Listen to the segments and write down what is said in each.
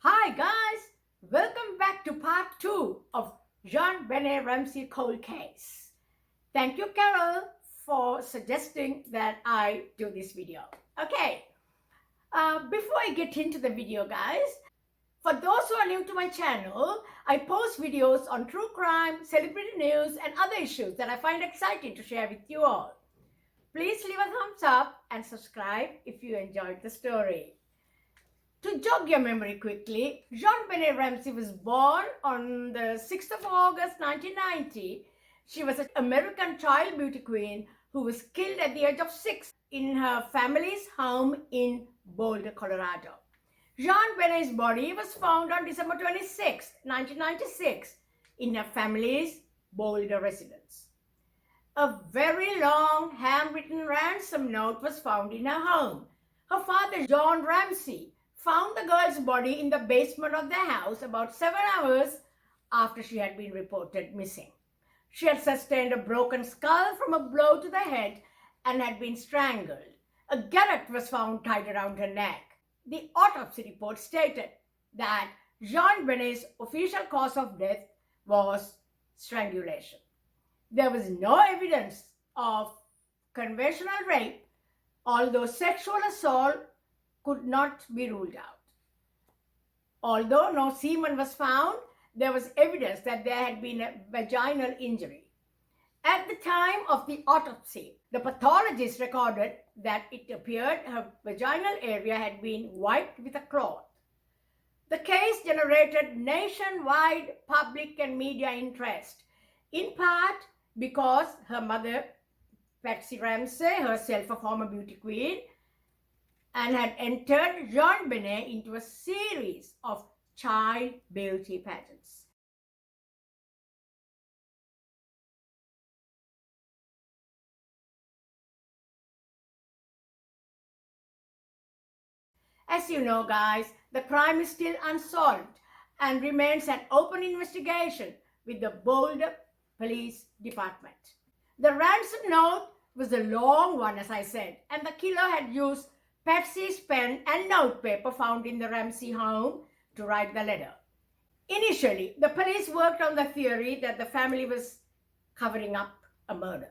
Hi guys, welcome back to part 2 of JonBenet Ramsey cold case. Thank you, Carol, for suggesting that I do this video. Okay, before I get into the video, guys, for those who are new to my channel, I post videos on true crime, celebrity news, and other issues that I find exciting to share with you all. Please leave a thumbs up and subscribe if you enjoyed the story. To jog your memory quickly, JonBenet Ramsey was born on the 6th of August 1990. She was an American child beauty queen who was killed at the age of 6 in her family's home in Boulder, Colorado. JonBenet's body was found on December 26, 1996 in her family's Boulder residence. A very long handwritten ransom note was found in her home. Her father, John Ramsey, found the girl's body in the basement of their house about 7 hours after she had been reported missing. She had sustained a broken skull from a blow to the head and had been strangled. A garrote was found tied around her neck. The autopsy report stated that JonBenet's official cause of death was strangulation. There was no evidence of conventional rape, although sexual assault could not be ruled out. Although no semen was found, there was evidence that there had been a vaginal injury. At the time of the autopsy, the pathologist recorded that it appeared her vaginal area had been wiped with a cloth. The case generated nationwide public and media interest, in part because her mother, Patsy Ramsey, herself a former beauty queen, and had entered JonBenet into a series of child beauty pageants. As you know, guys, the crime is still unsolved and remains an open investigation with the Boulder Police Department. The ransom note was a long one, as I said, and the killer had used Patsy's pen and notepaper found in the Ramsey home to write the letter. Initially, the police worked on the theory that the family was covering up a murder.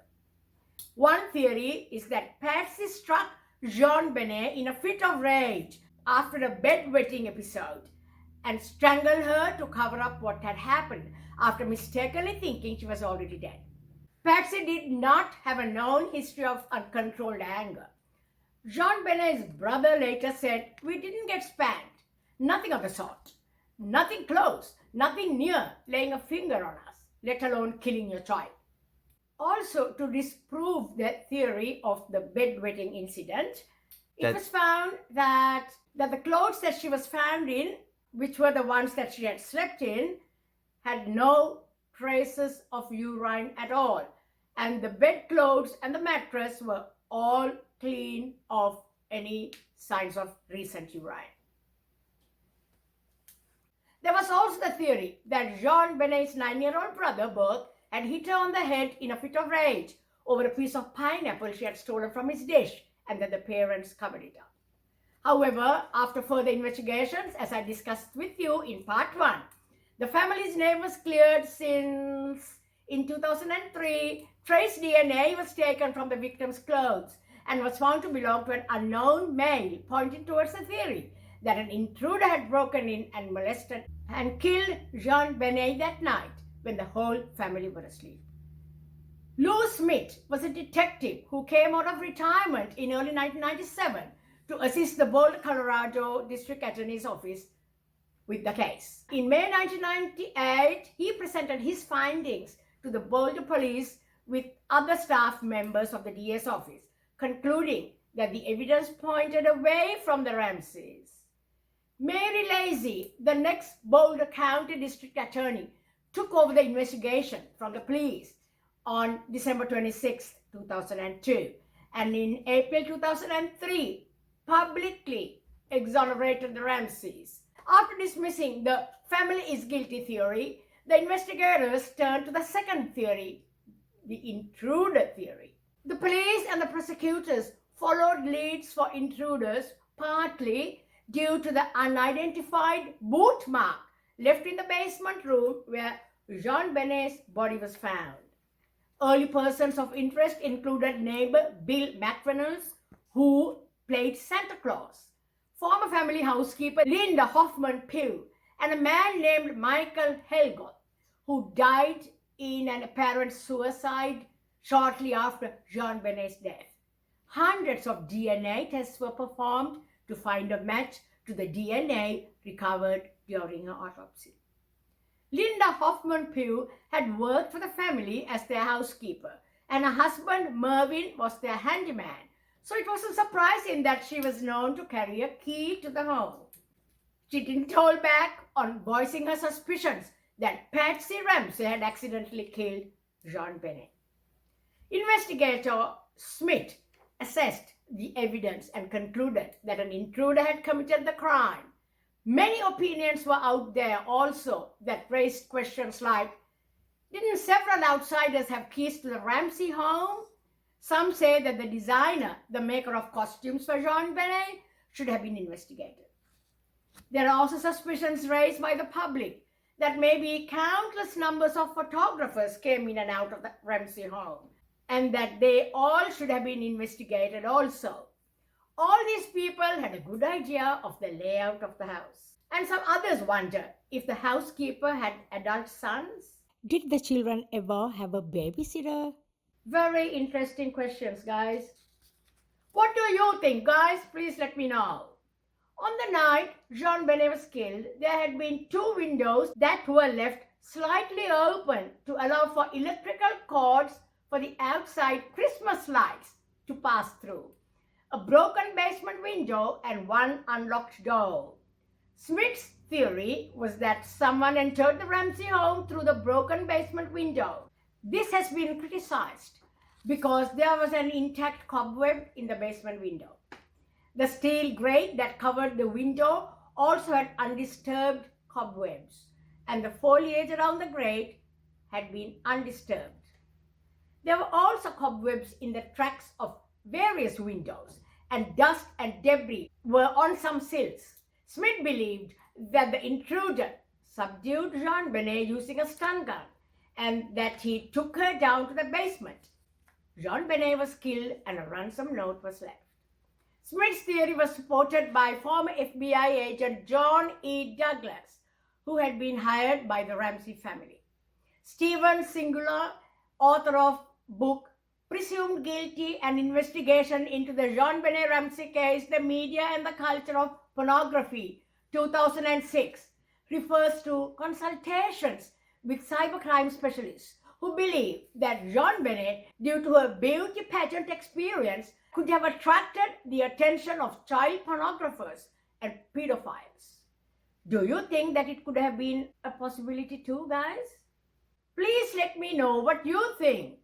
One theory is that Patsy struck JonBenet in a fit of rage after a bedwetting episode and strangled her to cover up what had happened after mistakenly thinking she was already dead. Patsy did not have a known history of uncontrolled anger. JonBenet's brother later said, "We didn't get spanked. Nothing of the sort. Nothing close, nothing near laying a finger on us, let alone killing your child." Also, to disprove the theory of the bedwetting incident, it was found that the clothes that she was found in, which were the ones that she had slept in, had no traces of urine at all. And the bedclothes and the mattress were all clean of any signs of recent urine. There was also the theory that JonBenet's 9-year-old brother, Bert, had hit her on the head in a fit of rage over a piece of pineapple she had stolen from his dish, and that the parents covered it up. However, after further investigations, as I discussed with you in part 1, the family's name was cleared since in 2003, trace DNA was taken from the victim's clothes and was found to belong to an unknown male, pointing towards the theory that an intruder had broken in and molested and killed JonBenet that night when the whole family were asleep. Lou Smith was a detective who came out of retirement in early 1997 to assist the Boulder, Colorado District Attorney's Office with the case. In May 1998, he presented his findings to the Boulder Police with other staff members of the DA's office, concluding that the evidence pointed away from the Ramseys. Mary Lacy, the next Boulder County District Attorney, took over the investigation from the police on December 26, 2002, and in April 2003, publicly exonerated the Ramseys. After dismissing the family is guilty theory, the investigators turned to the second theory, the intruder theory. The police and the prosecutors followed leads for intruders partly due to the unidentified boot mark left in the basement room where JonBenet's body was found. Early persons of interest included neighbor Bill McReynolds, who played Santa Claus, former family housekeeper Linda Hoffman Pugh, and a man named Michael Helgoth, who died in an apparent suicide shortly after JonBenet's death. Hundreds of DNA tests were performed to find a match to the DNA recovered during her autopsy. Linda Hoffman Pugh had worked for the family as their housekeeper, and her husband Mervyn was their handyman, so it wasn't surprising that she was known to carry a key to the home. She didn't hold back on voicing her suspicions that Patsy Ramsey had accidentally killed JonBenet. Investigator Smith assessed the evidence and concluded that an intruder had committed the crime. Many opinions were out there also that raised questions like, didn't several outsiders have keys to the Ramsey home? Some say that the designer, the maker of costumes for JonBenet, should have been investigated. There are also suspicions raised by the public that maybe countless numbers of photographers came in and out of the Ramsey home, and that they all should have been investigated also. All these people had a good idea of the layout of the house. And some others wonder if the housekeeper had adult sons. Did the children ever have a babysitter? Very interesting questions, guys. What do you think, guys? Please let me know. On the night JonBenet was killed, there had been two windows that were left slightly open to allow for electrical cords for the outside Christmas lights to pass through, a broken basement window and one unlocked door. Smith's theory was that someone entered the Ramsey home through the broken basement window. This has been criticized because there was an intact cobweb in the basement window. The steel grate that covered the window also had undisturbed cobwebs, and the foliage around the grate had been undisturbed. There were also cobwebs in the tracks of various windows, and dust and debris were on some sills. Smith believed that the intruder subdued JonBenet using a stun gun and that he took her down to the basement. JonBenet was killed and a ransom note was left. Smith's theory was supported by former FBI agent John E. Douglas, who had been hired by the Ramsey family. Stephen Singular, author of book Presumed Guilty, an investigation into the JonBenet Ramsey case, the media and the culture of pornography, 2006, refers to consultations with cybercrime specialists who believe that JonBenet, due to her beauty pageant experience, could have attracted the attention of child pornographers and pedophiles. Do you think that it could have been a possibility too, guys? Please let me know what you think.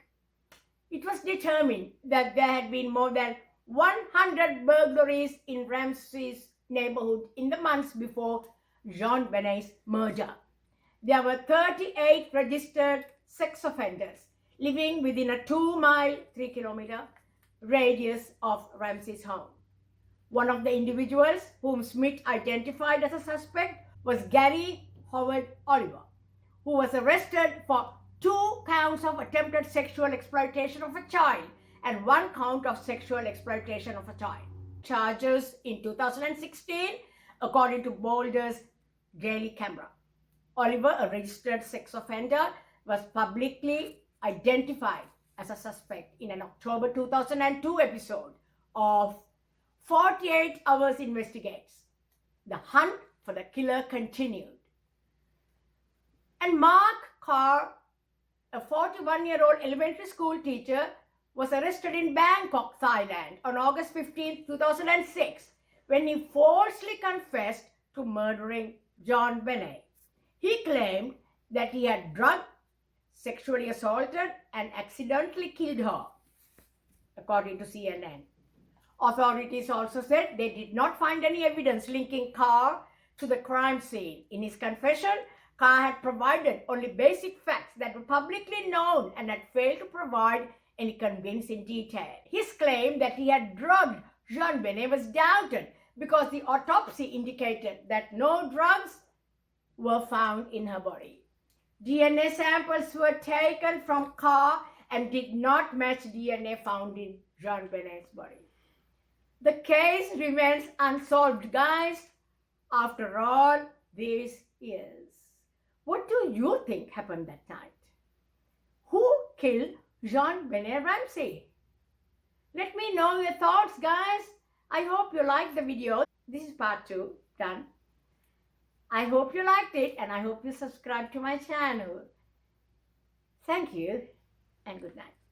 It was determined that there had been more than 100 burglaries in Ramsey's neighborhood in the months before JonBenet's murder. There were 38 registered sex offenders living within a 2-mile, 3-kilometer radius of Ramsey's home. One of the individuals whom Smith identified as a suspect was Gary Howard Oliver, who was arrested for 2 counts of attempted sexual exploitation of a child and 1 count of sexual exploitation of a child. Charges in 2016, according to Boulder's Daily Camera. Oliver, a registered sex offender, was publicly identified as a suspect in an October 2002 episode of 48 Hours Investigates. The hunt for the killer continued. And Mark Carr, a 41-year-old elementary school teacher, was arrested in Bangkok, Thailand on August 15, 2006, when he falsely confessed to murdering JonBenet. He claimed that he had drugged, sexually assaulted, and accidentally killed her, according to CNN. Authorities also said they did not find any evidence linking Carr to the crime scene. In his confession, Carr had provided only basic facts that were publicly known and had failed to provide any convincing detail. His claim that he had drugged JonBenet was doubted because the autopsy indicated that no drugs were found in her body. DNA samples were taken from car and did not match DNA found in JonBenet's body. The case remains unsolved, guys, after all these years. What do you think happened that night? Who killed JonBenet Ramsey? Let me know your thoughts, guys. I hope you liked the video. This is part 2, done. I hope you liked it and I hope you subscribe to my channel. Thank you and good night.